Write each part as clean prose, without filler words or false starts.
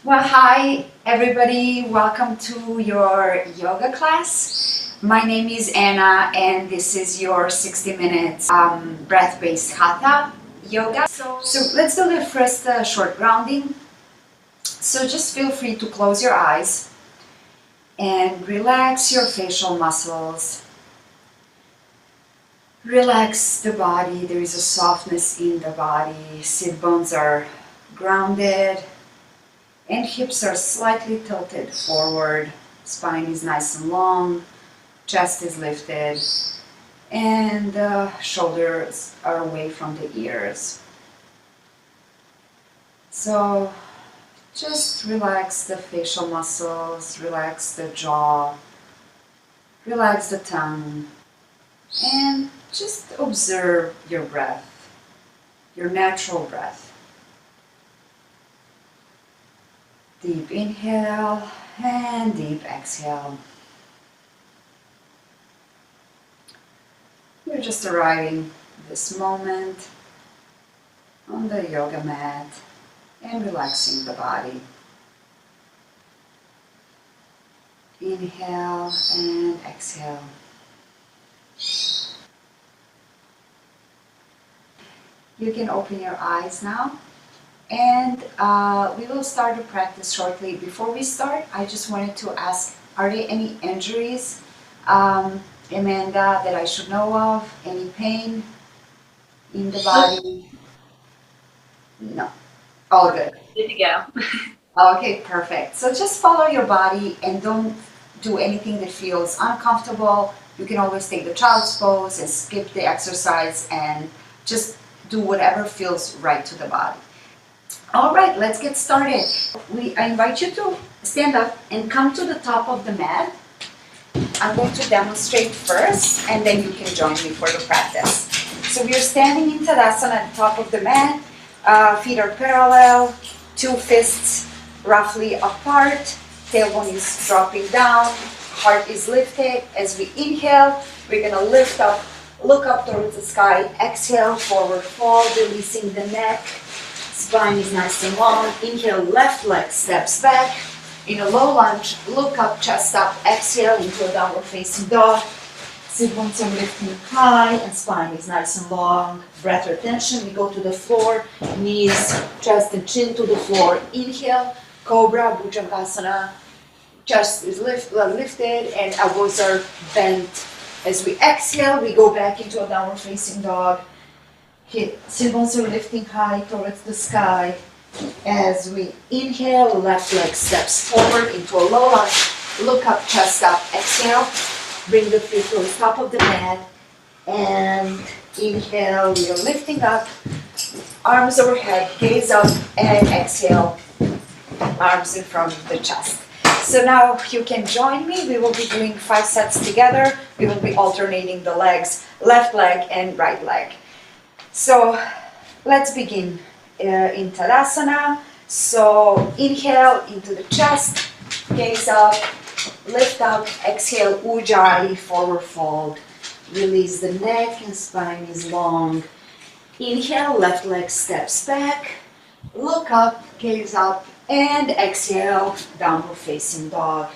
Well, hi everybody, welcome to your yoga class. My name is Anna and this is your 60 minutes breath-based Hatha yoga. So let's do the first short grounding. So just feel free to close your eyes and relax your facial muscles. Relax the body, there is a softness in the body, sit bones are grounded. And hips are slightly tilted forward, spine is nice and long, chest is lifted, and the shoulders are away from the ears. So just relax the facial muscles, relax the jaw, relax the tongue, and just observe your breath, your natural breath. Deep inhale and deep exhale. You're just arriving this moment on the yoga mat and relaxing the body. Inhale and exhale. You can open your eyes now. And we will start the practice shortly. Before we start, I just wanted to ask, are there any injuries, Amanda, that I should know of? Any pain in the body? No. All good. Good to go. Okay, perfect. So just follow your body and don't do anything that feels uncomfortable. You can always take the child's pose and skip the exercise and just do whatever feels right to the body. All right, let's get started. I invite you to stand up and come to the top of the mat. I'm going to demonstrate first, and then you can join me for the practice. So we are standing in Tadasana at the top of the mat. Feet are parallel, two fists roughly apart. Tailbone is dropping down, heart is lifted. As we inhale, we're going to lift up, look up towards the sky. Exhale, forward fold, releasing the neck. Spine is nice and long. Inhale, left leg steps back. In a low lunge, look up, chest up. Exhale into a downward facing dog. Sit bones are lifting high and spine is nice and long. Breath retention. We go to the floor. Knees, chest and chin to the floor. Inhale, Cobra, Bhujangasana. Chest is lifted and elbows are bent. As we exhale, we go back into a downward facing dog. Sit bones are lifting high towards the sky. As we inhale, left leg steps forward into a low lunge. Look up, chest up. Exhale. Bring the feet to the top of the mat. And inhale, we are lifting up. Arms overhead, gaze up, and exhale. Arms in front of the chest. So now you can join me. We will be doing 5 sets together. We will be alternating the legs, left leg and right leg. So let's begin in Tadasana. So inhale into the chest, gaze up, lift up, exhale, Ujjayi, forward fold. Release the neck and spine is long. Inhale, left leg steps back, look up, gaze up, and exhale, downward facing dog.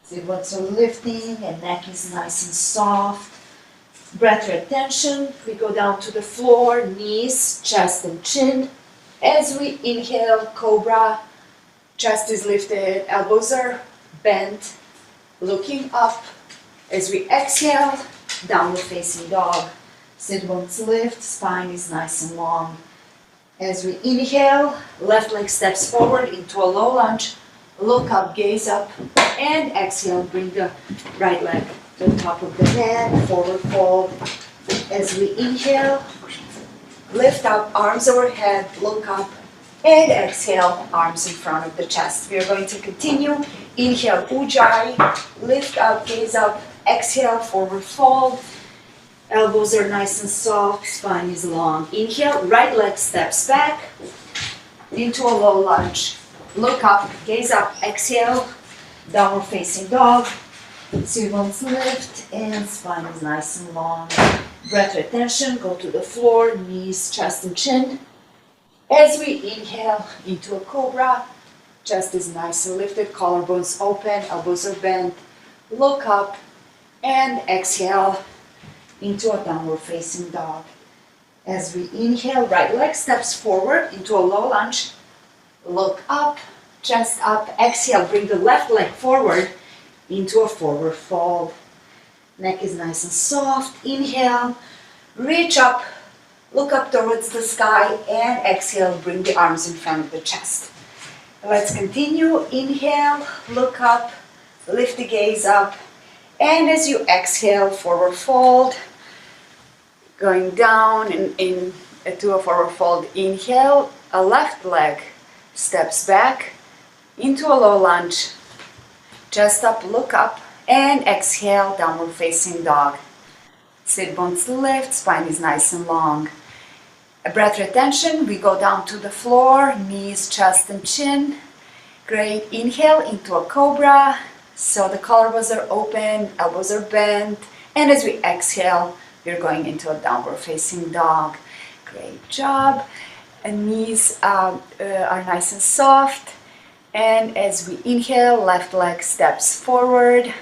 Sit bones are lifting and neck is nice and soft. Breath retention, we go down to the floor, knees, chest and chin. As we inhale, Cobra, chest is lifted, elbows are bent, looking up. As we exhale, downward facing dog. Sit bones lift, spine is nice and long. As we inhale, left leg steps forward into a low lunge. Look up, gaze up, and exhale, bring the right leg to the top of the mat, forward fold. As we inhale, lift up, arms overhead, look up, and exhale, arms in front of the chest. We are going to continue. Inhale, Ujjayi, lift up, gaze up, exhale, forward fold. Elbows are nice and soft, spine is long. Inhale, right leg steps back into a low lunge. Look up, gaze up, exhale, downward facing dog. Sit bones lift and spine is nice and long. Breath retention, go to the floor, knees, chest and chin. As we inhale into a Cobra, Chest is nice and lifted, collarbones open, elbows are bent. Look up and exhale into a downward facing dog. As we inhale, right leg steps forward into a low lunge. Look up, chest up, exhale, bring the left leg forward into a forward fold. Neck is nice and soft. Inhale, reach up, look up towards the sky, and exhale, bring the arms in front of the chest. Let's continue. Inhale, look up, lift the gaze up, and as you exhale, forward fold, going down and into a forward fold. Inhale, a left leg steps back into a low lunge, chest up, look up, and exhale, downward facing dog. Sit bones lift, spine is nice and long. A breath retention, we go down to the floor, knees, chest, and chin. Great. Inhale into a cobra. So the collarbones are open, elbows are bent. And as we exhale, we're going into a downward facing dog. Great job. And knees are nice and soft. And as we inhale, left leg steps forward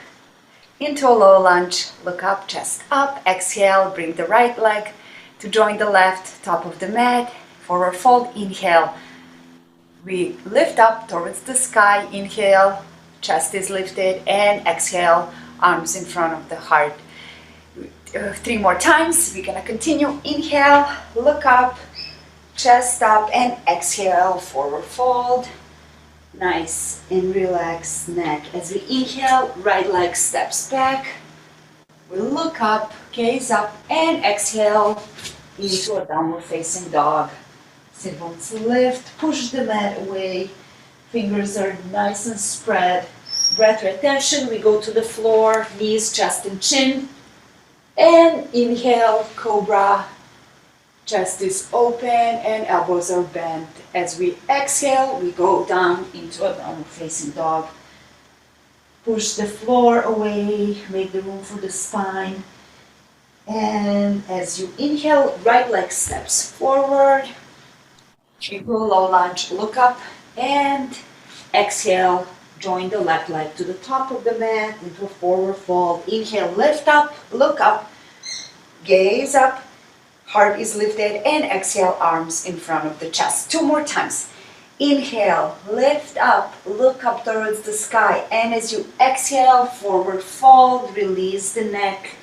into a low lunge. Look up, chest up. Exhale, bring the right leg to join the left, top of the mat, forward fold. Inhale, we lift up towards the sky. Inhale, chest is lifted, and exhale, arms in front of the heart. 3 more times. We're gonna continue. Inhale, look up, chest up, and exhale, forward fold. Nice and relaxed neck. As we inhale, right leg steps back. We look up, gaze up, and exhale into a downward facing dog. Sit bones lift, push the mat away. Fingers are nice and spread. Breath retention, we go to the floor, knees, chest, and chin. And inhale, cobra. Chest is open and elbows are bent. As we exhale, we go down into a downward facing dog. Push the floor away, make the room for the spine. And as you inhale, right leg steps forward. Into a low lunge, look up, and exhale, join the left leg to the top of the mat into a forward fold. Inhale, lift up, look up, gaze up, heart is lifted, and exhale, arms in front of the chest. 2 more times. Inhale, lift up, look up towards the sky, and as you exhale, forward fold, release the neck,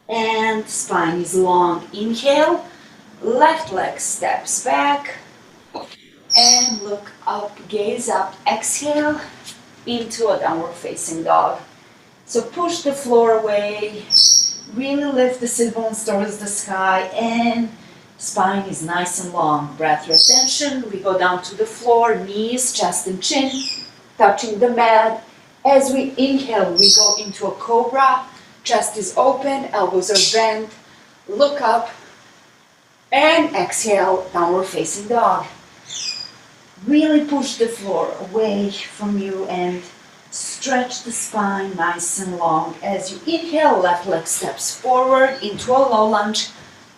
and spine is long. Inhale, left leg steps back, and look up, gaze up, exhale, into a downward facing dog. So push the floor away, really lift the sit bones towards the sky, and spine is nice and long. Breath retention, we go down to the floor, knees, chest, and chin, touching the mat. As we inhale, we go into a cobra. Chest is open, elbows are bent. Look up, and exhale, downward facing dog. Really push the floor away from you and stretch the spine nice and long. As you inhale, left leg steps forward into a low lunge.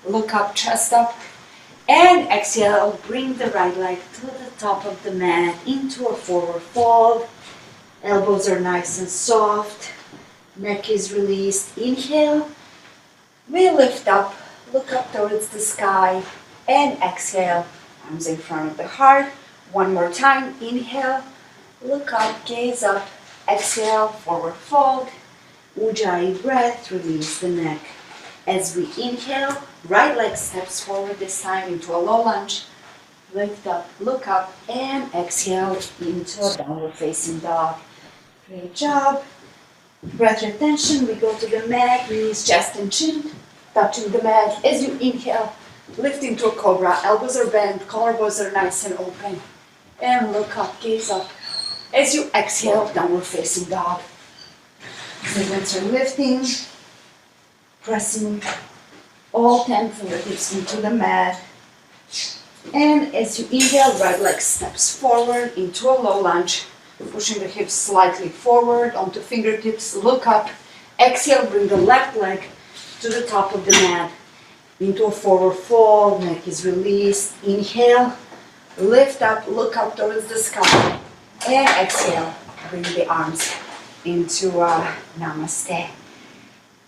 Look up, chest up, and exhale, bring the right leg to the top of the mat into a forward fold. Elbows are nice and soft, neck is released. Inhale, we lift up, look up towards the sky, and exhale, arms in front of the heart. 1 more time. Inhale, look up, gaze up, exhale, forward fold. Ujjayi breath, release the neck. As we inhale, right leg steps forward this time into a low lunge. Lift up, look up, and exhale into a downward facing dog. Great job. Breath retention, we go to the mat, knees, chest, and chin, touching the mat. As you inhale, lift into a cobra. Elbows are bent, collarbones are nice and open. And look up, gaze up. As you exhale, downward facing dog. Segments are lifting, pressing all 10 fingertips into the mat. And as you inhale, right leg steps forward into a low lunge, pushing the hips slightly forward onto fingertips. Look up, exhale, bring the left leg to the top of the mat into a forward fold. Neck is released. Inhale, lift up, look up towards the sky, And exhale, bring the arms into Namaste.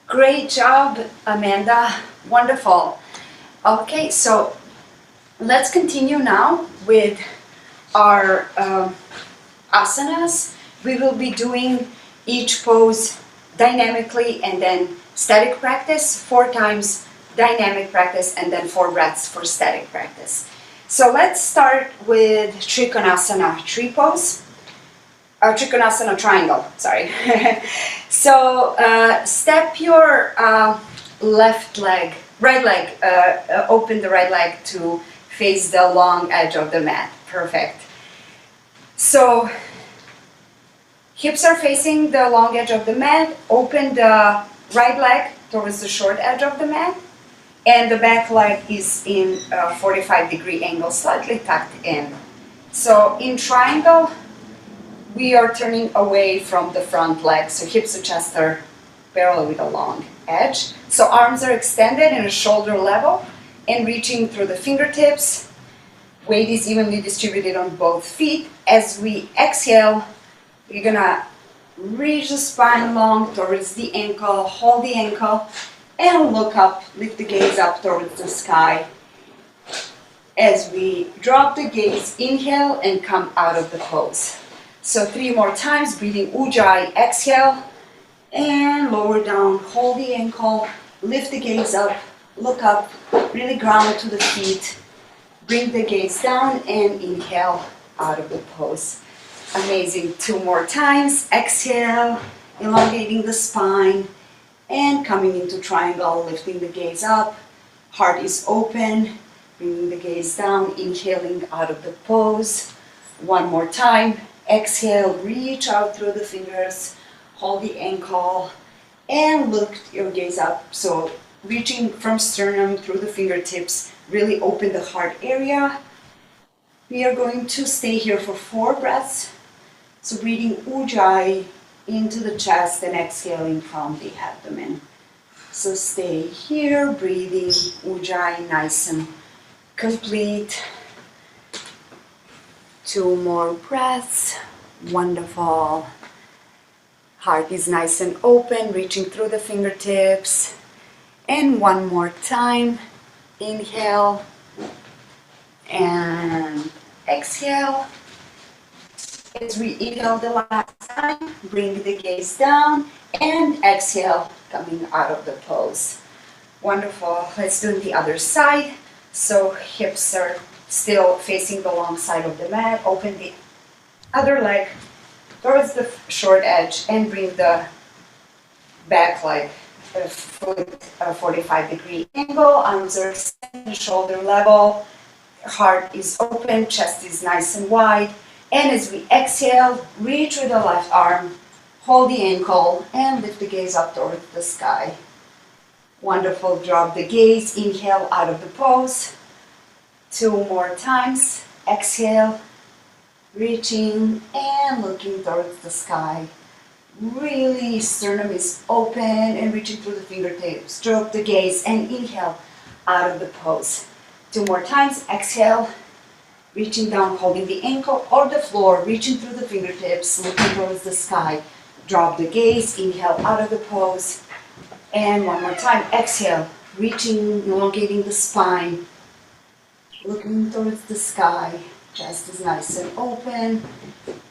Great job, Amanda. Wonderful. Okay, so let's continue now with our asanas. We will be doing each pose dynamically and then static practice, 4 times dynamic practice, and then 4 breaths for static practice. So let's start with Trikonasana tree pose. Trikonasana triangle, sorry. So step your right leg, open the right leg to face the long edge of the mat. Perfect. So hips are facing the long edge of the mat. Open the right leg towards the short edge of the mat. And the back leg is in a 45-degree angle, slightly tucked in. So in triangle, we are turning away from the front leg. So hips and chest are parallel with a long edge. So arms are extended in a shoulder level and reaching through the fingertips. Weight is evenly distributed on both feet. As we exhale, we're gonna reach the spine long towards the ankle, hold the ankle, and look up, lift the gaze up towards the sky. As we drop the gaze, inhale and come out of the pose. So 3 more times, breathing Ujjayi, exhale, and lower down, hold the ankle, lift the gaze up, look up, really ground to the feet, bring the gaze down and inhale out of the pose. Amazing, 2 more times, exhale, elongating the spine, and coming into triangle, lifting the gaze up, heart is open, bringing the gaze down, inhaling out of the pose. 1 more time, exhale, reach out through the fingers, hold the ankle, and look your gaze up. So reaching from sternum through the fingertips, really open the heart area. We are going to stay here for 4 breaths. So breathing Ujjayi into the chest and exhaling from the abdomen. So stay here, breathing Ujjayi nice and complete. 2 more breaths. Wonderful. Heart is nice and open, reaching through the fingertips. And 1 more time. Inhale and exhale. As we inhale the last time, bring the gaze down and exhale, coming out of the pose. Wonderful. Let's do the other side. So hips are still facing the long side of the mat. Open the other leg towards the short edge and bring the back leg foot 45-degree angle. Arms are extended, shoulder level. Heart is open, chest is nice and wide. And as we exhale, reach with the left arm, hold the ankle, and lift the gaze up towards the sky. Wonderful. Drop the gaze, inhale out of the pose. 2 more times. Exhale, reaching and looking towards the sky. Really, sternum is open and reaching through the fingertips. Drop the gaze and inhale out of the pose. 2 more times. Exhale, reaching down, holding the ankle or the floor, reaching through the fingertips, looking towards the sky. Drop the gaze, inhale out of the pose. And 1 more time, exhale, reaching, elongating the spine, looking towards the sky. Chest is nice and open.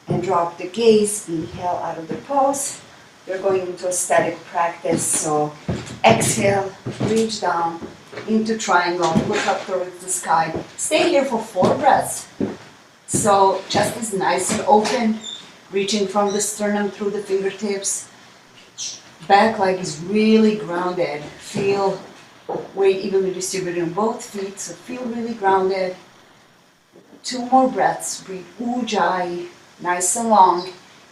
And drop the gaze, inhale out of the pose. We're going into a static practice, so exhale, reach down into triangle, look up towards the sky. Stay here for 4 breaths. So chest is nice and open, reaching from the sternum through the fingertips. Back leg is really grounded. Feel weight evenly distributed on both feet, so feel really grounded. 2 more breaths. Breathe Ujjayi, nice and long,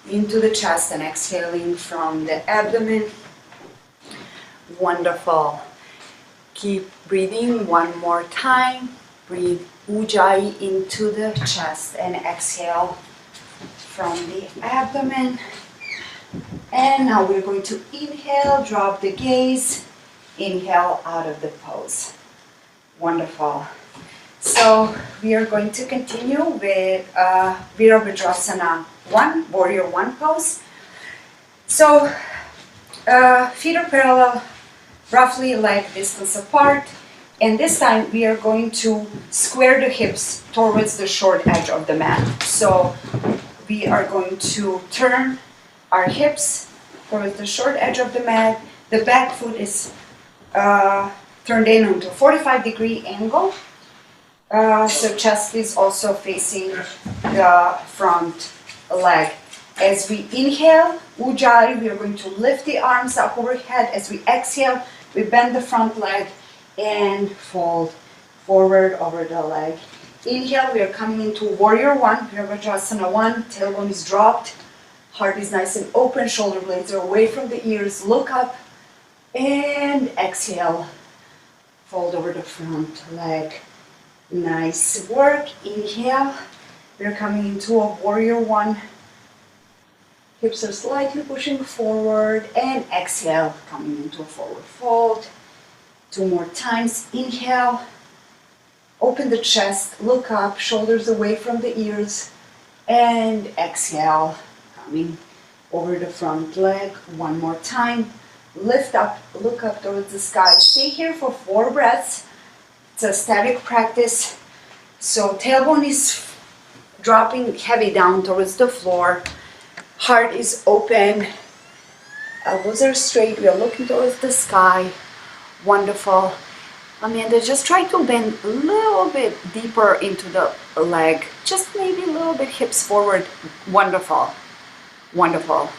into the chest and exhaling from the abdomen. Wonderful. Keep breathing 1 more time. Breathe Ujjayi into the chest and exhale from the abdomen. And now we're going to inhale, drop the gaze, inhale out of the pose. Wonderful. So we are going to continue with Virabhadrasana one, warrior one pose. So feet are parallel, roughly leg distance apart. And this time we are going to square the hips towards the short edge of the mat. So we are going to turn our hips towards the short edge of the mat. The back foot is turned in onto a 45-degree angle. So chest is also facing the front leg. As we inhale, Ujjayi, we are going to lift the arms up overhead. As we exhale, we bend the front leg and fold forward over the leg. Inhale, we are coming into warrior one, Virabhadrasana one, tailbone is dropped, heart is nice and open, shoulder blades are away from the ears, look up, and exhale, fold over the front leg. Nice work. Inhale, we are coming into a warrior one, hips are slightly pushing forward, and exhale, coming into a forward fold. 2 more times. Inhale, open the chest, look up, shoulders away from the ears, and exhale, coming over the front leg. 1 more time. Lift up, look up towards the sky. Stay here for 4 breaths. It's a static practice. So tailbone is dropping heavy down towards the floor. Heart is open. Elbows are straight. We are looking towards the sky. Wonderful. Amanda, just try to bend a little bit deeper into the leg. Just maybe a little bit hips forward. Wonderful. Wonderful.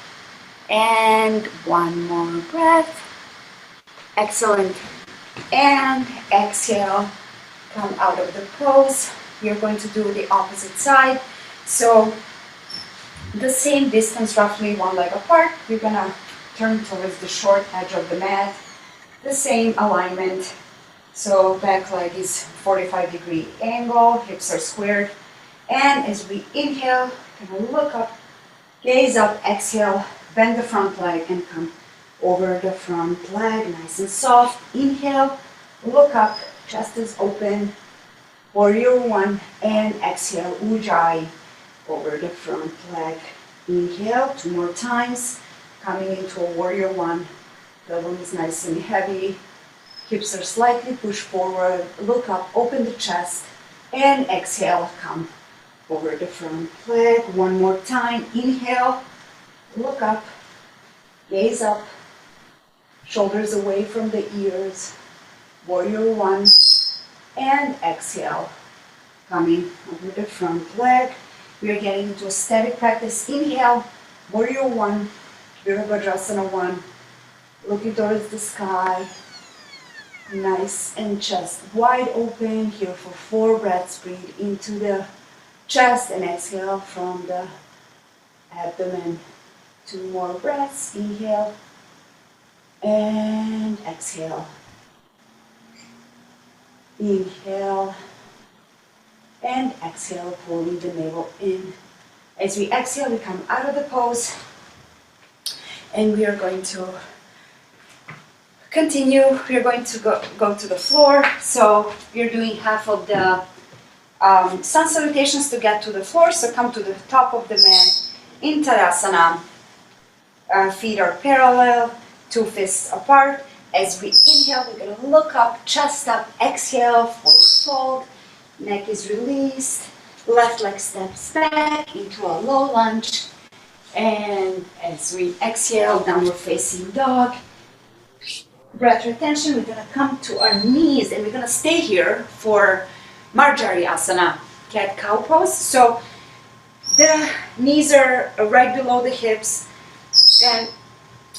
And 1 more breath. Excellent. And exhale. Come out of the pose. We are going to do the opposite side. So the same distance, roughly 1 leg apart. We're gonna turn towards the short edge of the mat. The same alignment. So back leg is 45-degree angle, hips are squared. And as we inhale, gonna look up, gaze up, exhale, bend the front leg and come over the front leg, nice and soft. Inhale, look up, chest is open, warrior one, and exhale, Ujjayi, over the front leg. Inhale, 2 more times, coming into a warrior one. The bone is nice and heavy, hips are slightly pushed forward, look up, open the chest, and exhale, come over the front leg. 1 more time, inhale, look up, gaze up, shoulders away from the ears, warrior one, and exhale, coming over the front leg. We are getting into a static practice. Inhale, warrior one, Virabhadrasana one, looking towards the sky, nice and chest wide open. Here for 4 breaths, breathe into the chest and exhale from the abdomen. 2 more breaths, inhale and exhale. Inhale and exhale, pulling the navel in. As we exhale, we come out of the pose and we are going to continue. We are going to go to the floor. So we are doing half of the sun salutations to get to the floor. So come to the top of the mat in Tadasana. Feet are parallel, 2 fists apart. As we inhale, we're going to look up, chest up, exhale, forward fold. Neck is released. Left leg steps back into a low lunge. And as we exhale, downward facing dog. Breath retention, we're going to come to our knees and we're going to stay here for Marjari Asana, cat-cow pose. So the knees are right below the hips and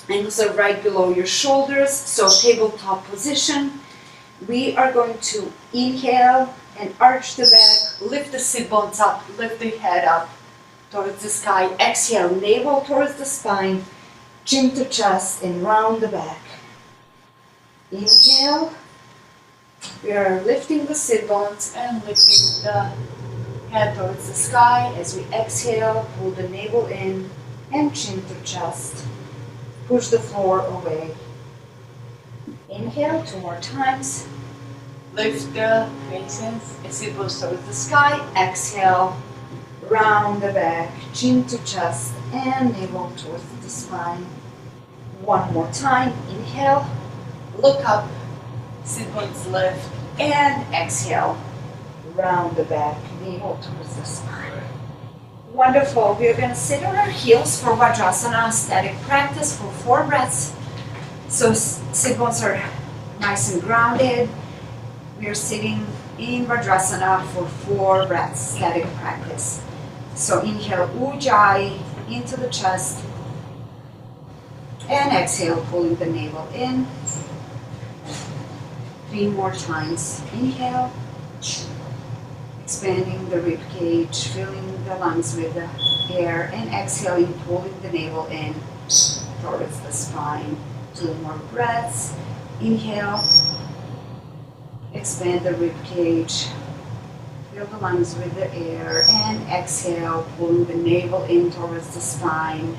also right below your shoulders. So tabletop position. We are going to inhale and arch the back, lift the sit bones up, lift the head up towards the sky. Exhale, navel towards the spine, chin to chest and round the back. Inhale, we are lifting the sit bones and lifting the head towards the sky. As we exhale, pull the navel in and chin to chest. Push the floor away. Inhale, 2 more times. Lift the faces, sit bones towards the sky. Exhale, round the back, chin to chest, and navel towards the spine. One more time, inhale, look up, sit bones lift, and exhale, round the back, navel towards the spine. Wonderful. We're going to sit on our heels for Vajrasana, static practice for 4 breaths. So sit bones are nice and grounded. We are sitting in Vajrasana for 4 breaths, static practice. So inhale, Ujjayi into the chest, and exhale, pulling the navel in. 3 more times. Inhale, expanding the rib cage, filling the lungs with the air, and exhaling, pulling the navel in towards the spine. 2 more breaths. Inhale, expand the rib cage, fill the lungs with the air, and exhale, pulling the navel in towards the spine.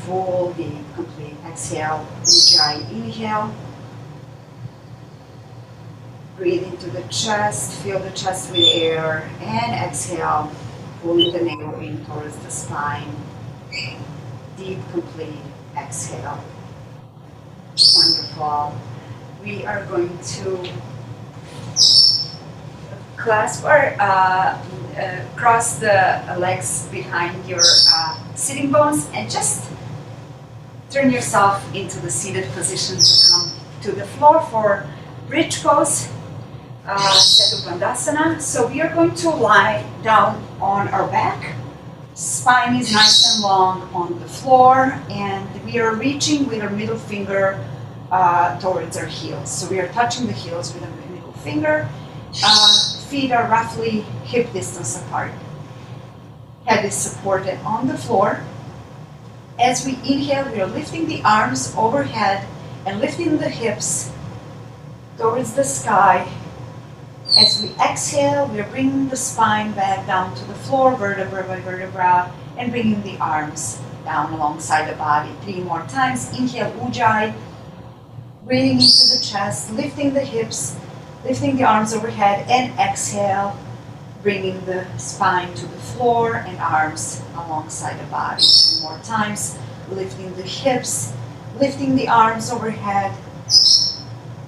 Full, deep, complete exhale. Ujjayi, inhale. Breathe into the chest, fill the chest with air, and exhale, pulling the navel in towards the spine. Deep, complete exhale. Wonderful. We are going to clasp or cross the legs behind your sitting bones and just turn yourself into the seated position to come to the floor for bridge pose, Setu. So we are going to lie down on our back. Spine is nice and long on the floor, and we are reaching with our middle finger towards our heels. So we are touching the heels with our middle finger. Feet are roughly hip distance apart. Head is supported on the floor. As we inhale, we are lifting the arms overhead and lifting the hips towards the sky. As we exhale, we are bringing the spine back down to the floor, vertebra by vertebra, and bringing the arms down alongside the body. 3 more times. Inhale, Ujjayi, breathing into the chest, lifting the hips, lifting the arms overhead, and exhale, bringing the spine to the floor and arms alongside the body. 2 more times. Lifting the hips, lifting the arms overhead.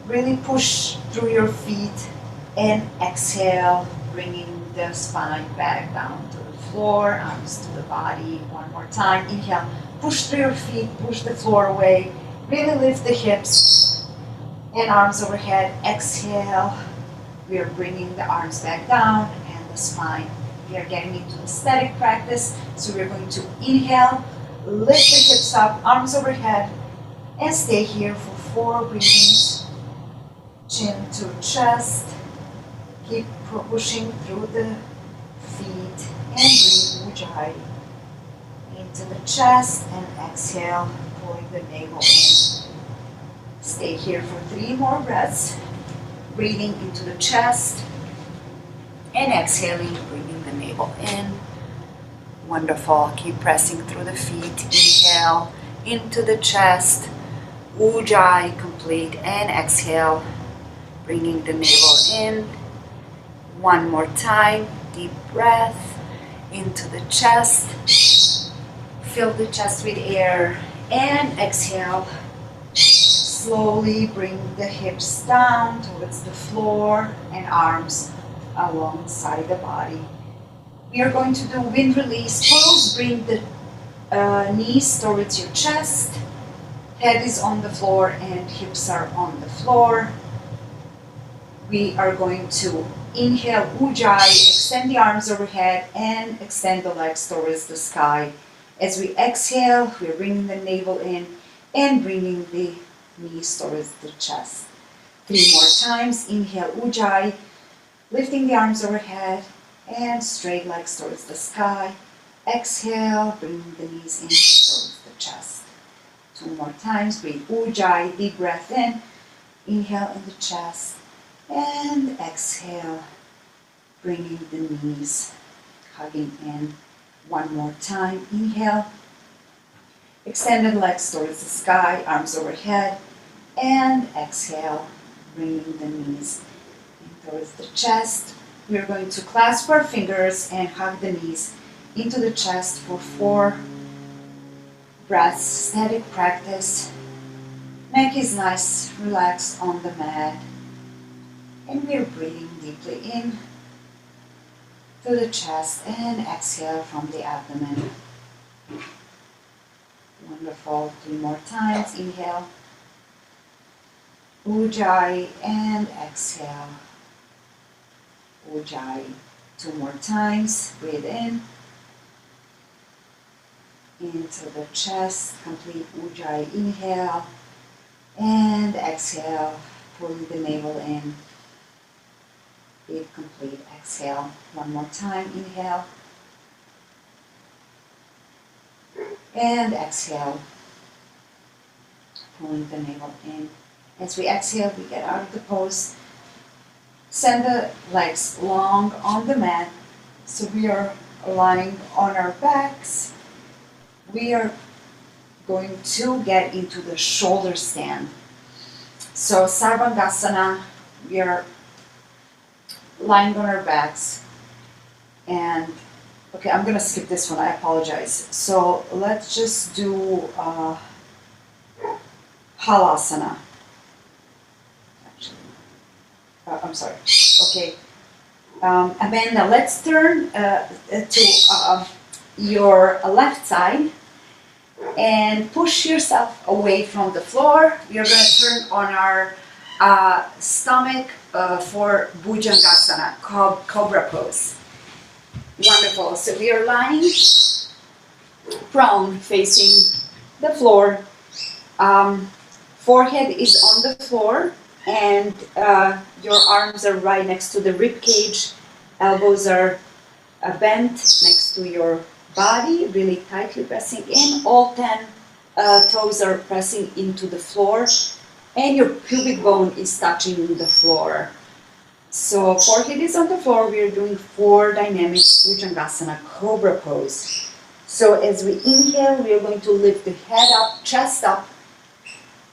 Really push through your feet, and exhale, bringing the spine back down to the floor, arms to the body. 1 more time. Inhale, push through your feet, push the floor away. Really lift the hips and arms overhead. Exhale, we are bringing the arms back down and the spine. We are getting into the static practice, so we're going to inhale, lift the hips up, arms overhead, and stay here for 4 breathings. Chin to chest. Keep pushing through the feet and breathe Ujjayi into the chest and exhale, pulling the navel in. Stay here for 3 more breaths, breathing into the chest and exhaling, bringing the navel in. Wonderful. Keep pressing through the feet. Inhale into the chest, Ujjayi complete, and exhale, bringing the navel in. 1 more time, deep breath into the chest, fill the chest with air, and exhale. Slowly bring the hips down towards the floor and arms alongside the body. We are going to do wind release pose. Bring the knees towards your chest, head is on the floor and hips are on the floor. We are going to inhale Ujjayi, extend the arms overhead and extend the legs towards the sky. As we exhale, we're bringing the navel in and bringing the knees towards the chest. 3 more times. Inhale Ujjayi, lifting the arms overhead and straight legs towards the sky. Exhale, bringing the knees in towards the chest. 2 more times. Breathe Ujjayi, deep breath in. Inhale in the chest and exhale, bringing the knees, hugging in. 1 more time. Inhale. Extended legs towards the sky, arms overhead, and exhale, bringing the knees in towards the chest. we're going to clasp our fingers and hug the knees into the chest for 4 breaths. Static practice. Neck is nice, relaxed on the mat. And we're breathing deeply in to the chest and exhale from the abdomen. Wonderful. 3 more times. Inhale. Ujjayi and exhale. Ujjayi. 2 more times. Breathe in. Into the chest. Complete Ujjayi. Inhale. And exhale. Pulling the navel in. Big complete exhale. 1 more time. Inhale. And exhale. Pulling the navel in. As we exhale, we get out of the pose. Send the legs long on the mat. So we are lying on our backs. We are going to get into the shoulder stand. So Sarvangasana, we are lying on our backs. And, okay, I'm going to skip this one. I apologize. So let's just do Halasana. I'm sorry. Okay. Amanda, let's turn to your left side and push yourself away from the floor. You're going to turn on our stomach for Bhujangasana, Cobra pose. Wonderful. So we are lying prone, facing the floor. Forehead is on the floor. And your arms are right next to the rib cage. Elbows are bent next to your body, really tightly pressing in. All 10 toes are pressing into the floor. And your pubic bone is touching the floor. So forehead is on the floor. We are doing 4 dynamic Bhujangasana, Cobra pose. So as we inhale, we are going to lift the head up, chest up.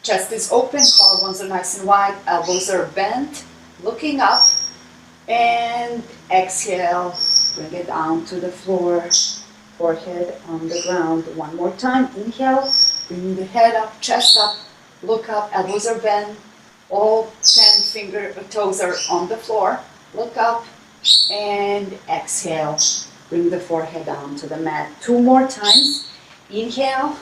Chest is open, collarbones are nice and wide, elbows are bent, looking up, and exhale, bring it down to the floor, forehead on the ground. 1 more time, inhale, bring the head up, chest up, look up, elbows are bent, all 10 toes are on the floor, look up, and exhale, bring the forehead down to the mat. 2 more times, inhale,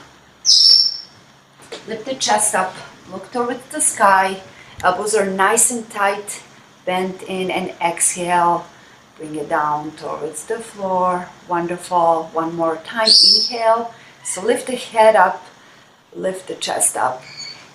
lift the chest up, look towards the sky, elbows are nice and tight, bent in, and exhale, bring it down towards the floor. Wonderful. 1 more time, inhale, so lift the head up, lift the chest up,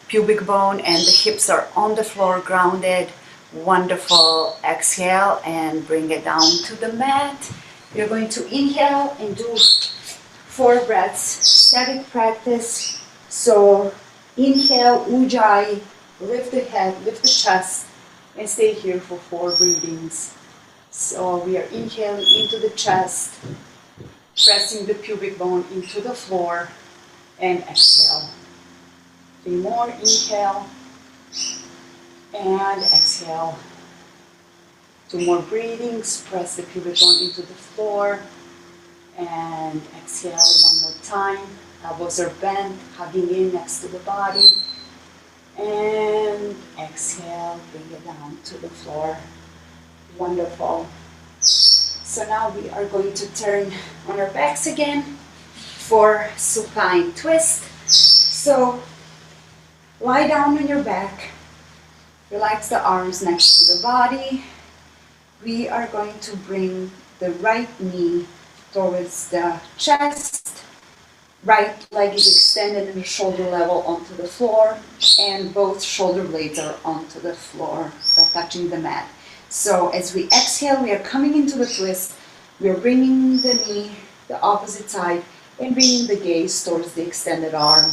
pubic bone and the hips are on the floor, grounded. Wonderful. Exhale and bring it down to the mat. You're going to inhale and do 4 breaths, static practice. So inhale, Ujjayi, lift the head, lift the chest, and stay here for 4 breathings. So we are inhaling into the chest, pressing the pubic bone into the floor, and exhale. 3 more, inhale, and exhale. 2 more breathings, press the pubic bone into the floor, and exhale 1 more time. Elbows are bent, hugging in next to the body. And exhale, bring it down to the floor. Wonderful. So now we are going to turn on our backs again for supine twist. So lie down on your back. Relax the arms next to the body. We are going to bring the right knee towards the chest. Right leg is extended in the shoulder level onto the floor, and both shoulder blades are onto the floor, touching the mat. So as we exhale, we are coming into the twist. We are bringing the knee the opposite side and bringing the gaze towards the extended arm.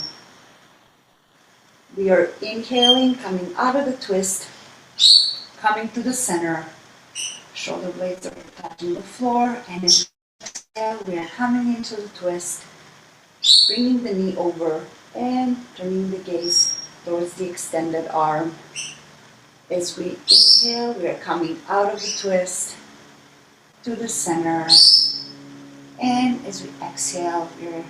We are inhaling, coming out of the twist, coming to the center. Shoulder blades are touching the floor, and as we exhale, we are coming into the twist, bringing the knee over and turning the gaze towards the extended arm. As we inhale, we are coming out of the twist, to the center. And as we exhale, we're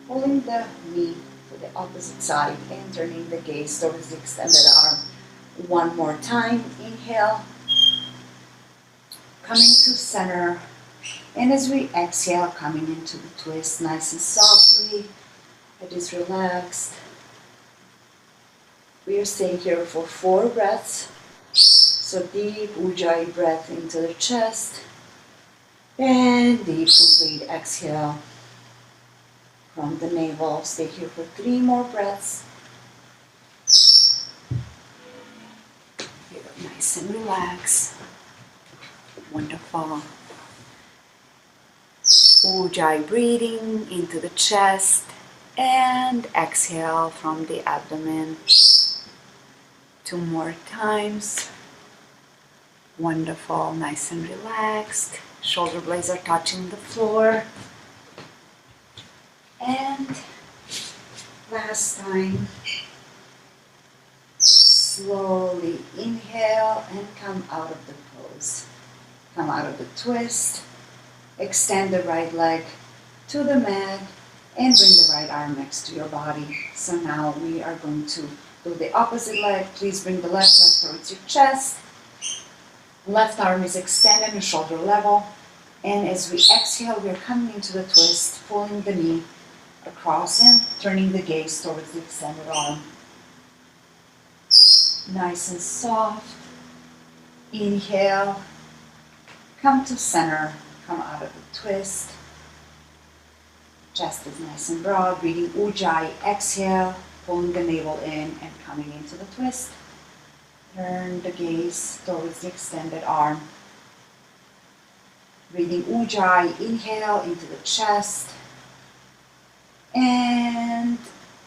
pulling the knee to the opposite side and turning the gaze towards the extended arm. One more time. Inhale, coming to center. And as we exhale, coming into the twist nice and softly. It is relaxed. We are staying here for 4 breaths. So deep ujjayi breath into the chest. And deep complete exhale from the navel. Stay here for 3 more breaths. Here, nice and relaxed. Wonderful. Ujjayi breathing into the chest and exhale from the abdomen. 2 more times. Wonderful, nice and relaxed. Shoulder blades are touching the floor. And last time. Slowly inhale and come out of the pose. Come out of the twist. Extend the right leg to the mat and bring the right arm next to your body. So now we are going to do the opposite leg. Please bring the left leg towards your chest. Left arm is extended and shoulder level. And as we exhale, we're coming into the twist, pulling the knee across and turning the gaze towards the extended arm. Nice and soft. Inhale. Come to center. Come out of the twist. Chest is nice and broad. Breathing ujjayi. Exhale. Pulling the navel in and coming into the twist. Turn the gaze towards the extended arm. Breathing ujjayi. Inhale into the chest. And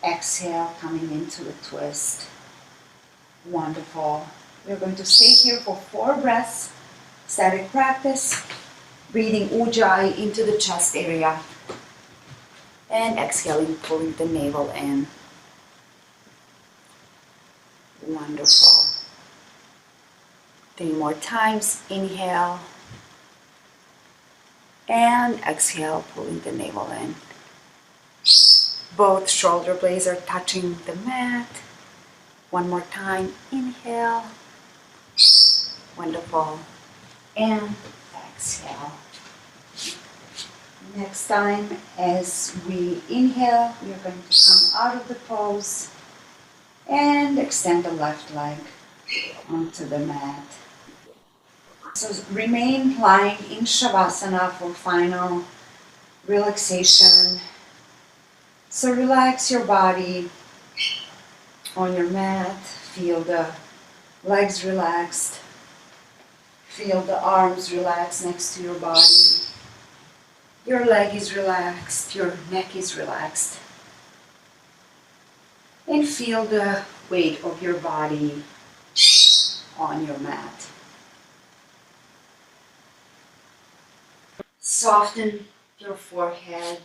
exhale, coming into the twist. Wonderful. We're going to stay here for 4 breaths. Static practice. Breathing ujjayi into the chest area. And exhaling, pulling the navel in. Wonderful. 3 more times. Inhale. And exhale, pulling the navel in. Both shoulder blades are touching the mat. 1 more time. Inhale. Wonderful. And exhale. Next time, as we inhale, we are going to come out of the pose and extend the left leg onto the mat. So remain lying in Shavasana for final relaxation. So relax your body on your mat. Feel the legs relaxed. Feel the arms relaxed next to your body. Your leg is relaxed. Your neck is relaxed. And feel the weight of your body on your mat. Soften your forehead.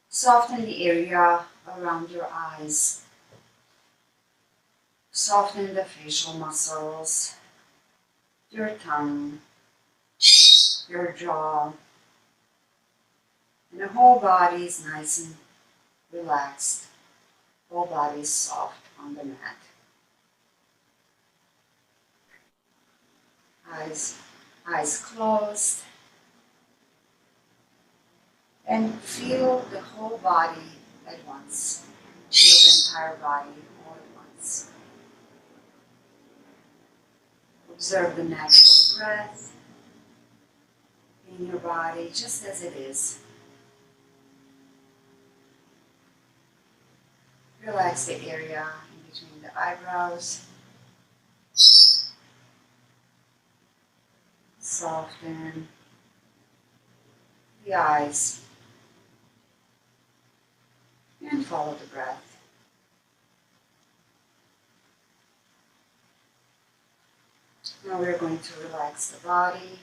Soften the area around your eyes. Soften the facial muscles, your tongue, your jaw. And the whole body is nice and relaxed. Whole body is soft on the mat. Eyes closed. And feel the whole body at once. Feel the entire body all at once. Observe the natural breath in your body just as it is. Relax the area in between the eyebrows. Soften the eyes. And follow the breath. Now we're going to relax the body.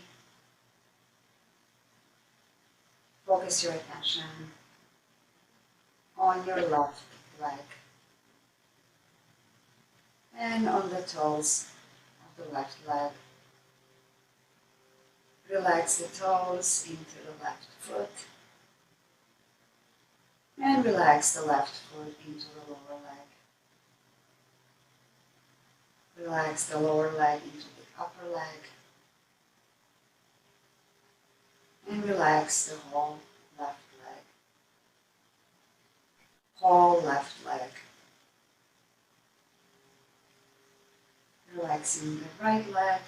Focus your attention on your left leg and on the toes of the left leg. Relax the toes into the left foot. And relax the left foot into the lower leg. Relax the lower leg into the upper leg. And relax the whole left leg. Whole left leg. Relaxing the right leg.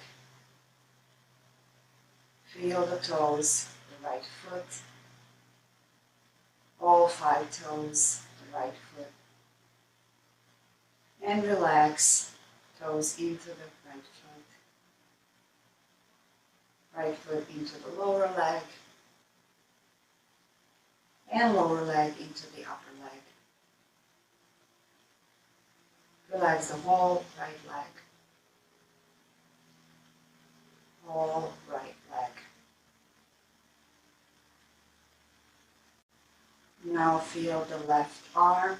Feel the toes, the right foot. All 5 toes, the right foot. And relax toes into the right foot. Right foot into the lower leg. And lower leg into the upper leg. Relax the whole right leg. Whole right leg. Now feel the left arm.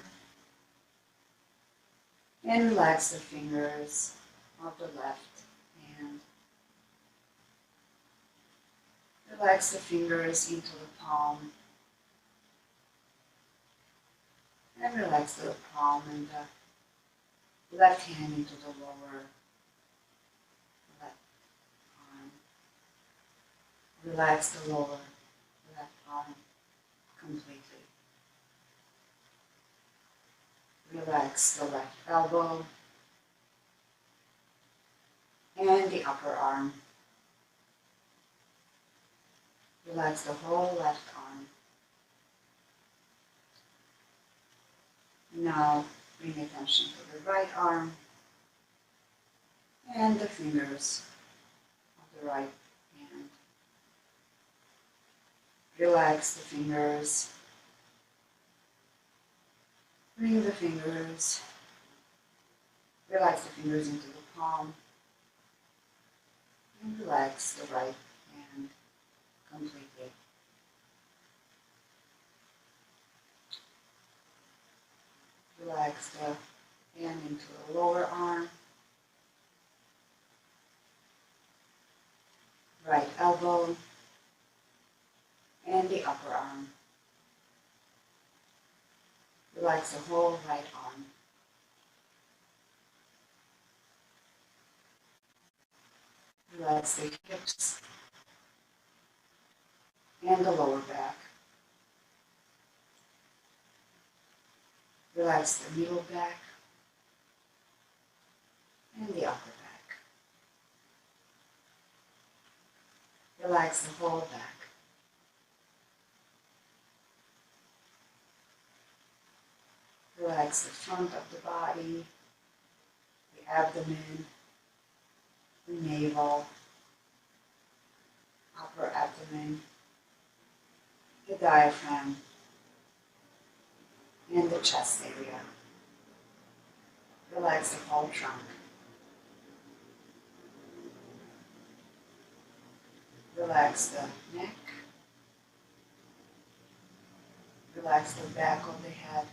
And relax the fingers of the left hand. Relax the fingers into the palm. And relax the palm and the left hand into the lower left arm. Relax the lower left arm completely. Relax the left elbow and the upper arm. Relax the whole left arm. Now bring attention to the right arm and the fingers of the right hand. Relax the fingers. Bring the fingers. Relax the fingers into the palm. And relax the right hand completely. Relax the hand into the lower arm. Right elbow. And the upper arm. Relax the whole right arm. Relax the hips and the lower back. Relax the middle back and the upper back. Relax the whole back. Relax the front of the body, the abdomen, the navel, upper abdomen, the diaphragm, and the chest area. Relax the whole trunk. Relax the neck. Relax the back of the head,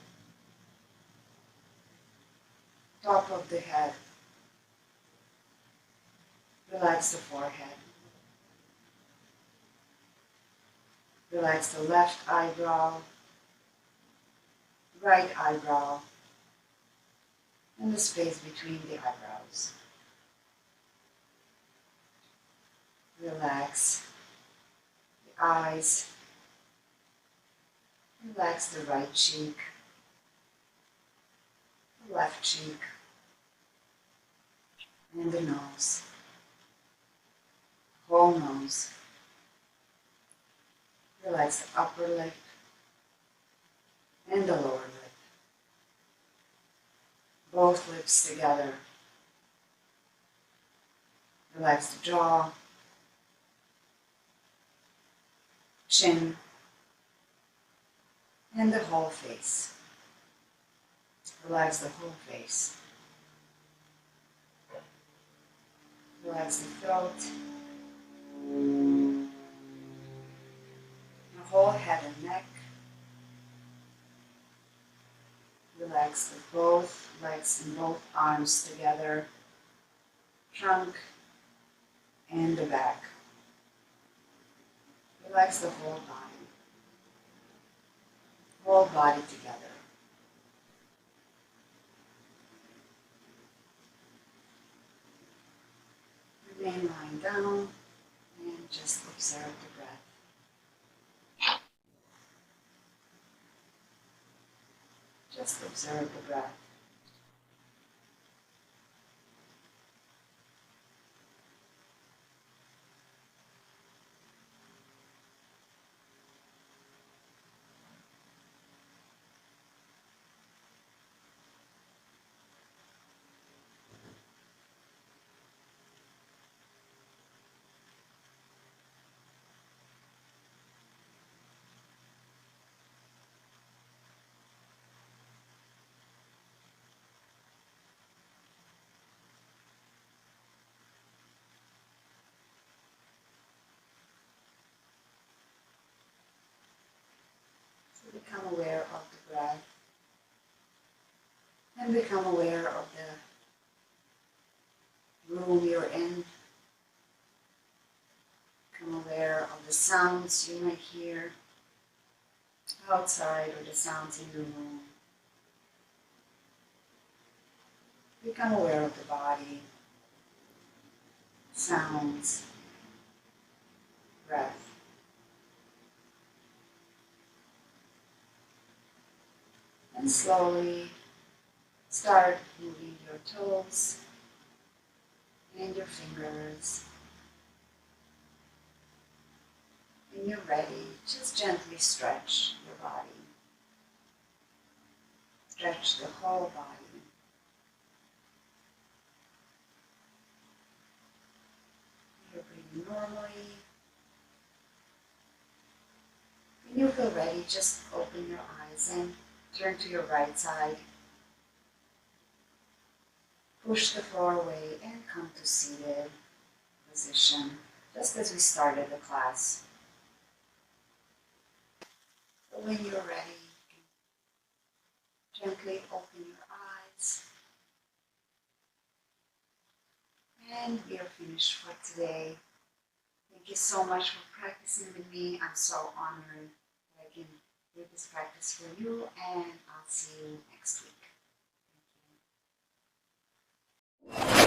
top of the head. Relax the forehead. Relax the left eyebrow, right eyebrow, and the space between the eyebrows. Relax the eyes. Relax the right cheek, the left cheek, and the nose, whole nose. Relax the upper lip and the lower lip, both lips together. Relax the jaw, chin, and the whole face. Relax the whole face. Relax the throat, the whole head and neck. Relax the both legs and both arms together, trunk and the back. Relax the whole body together. Remain lying down and just observe the breath. Just observe the breath. So become aware of the breath and become aware of the room you're in. Become aware of the sounds you might hear outside or the sounds in your room. Become aware of the body, sounds, breath. And slowly start moving your toes and your fingers. When you're ready, just gently stretch your body. Stretch the whole body. You're breathing normally. When you feel ready, just open your eyes and turn to your right side. Push the floor away and come to seated position, just as we started the class. So when you're ready, gently open your eyes. And we are finished for today. Thank you so much for practicing with me. I'm so honored that I can do this practice for you, and I'll see you next week. Thank you.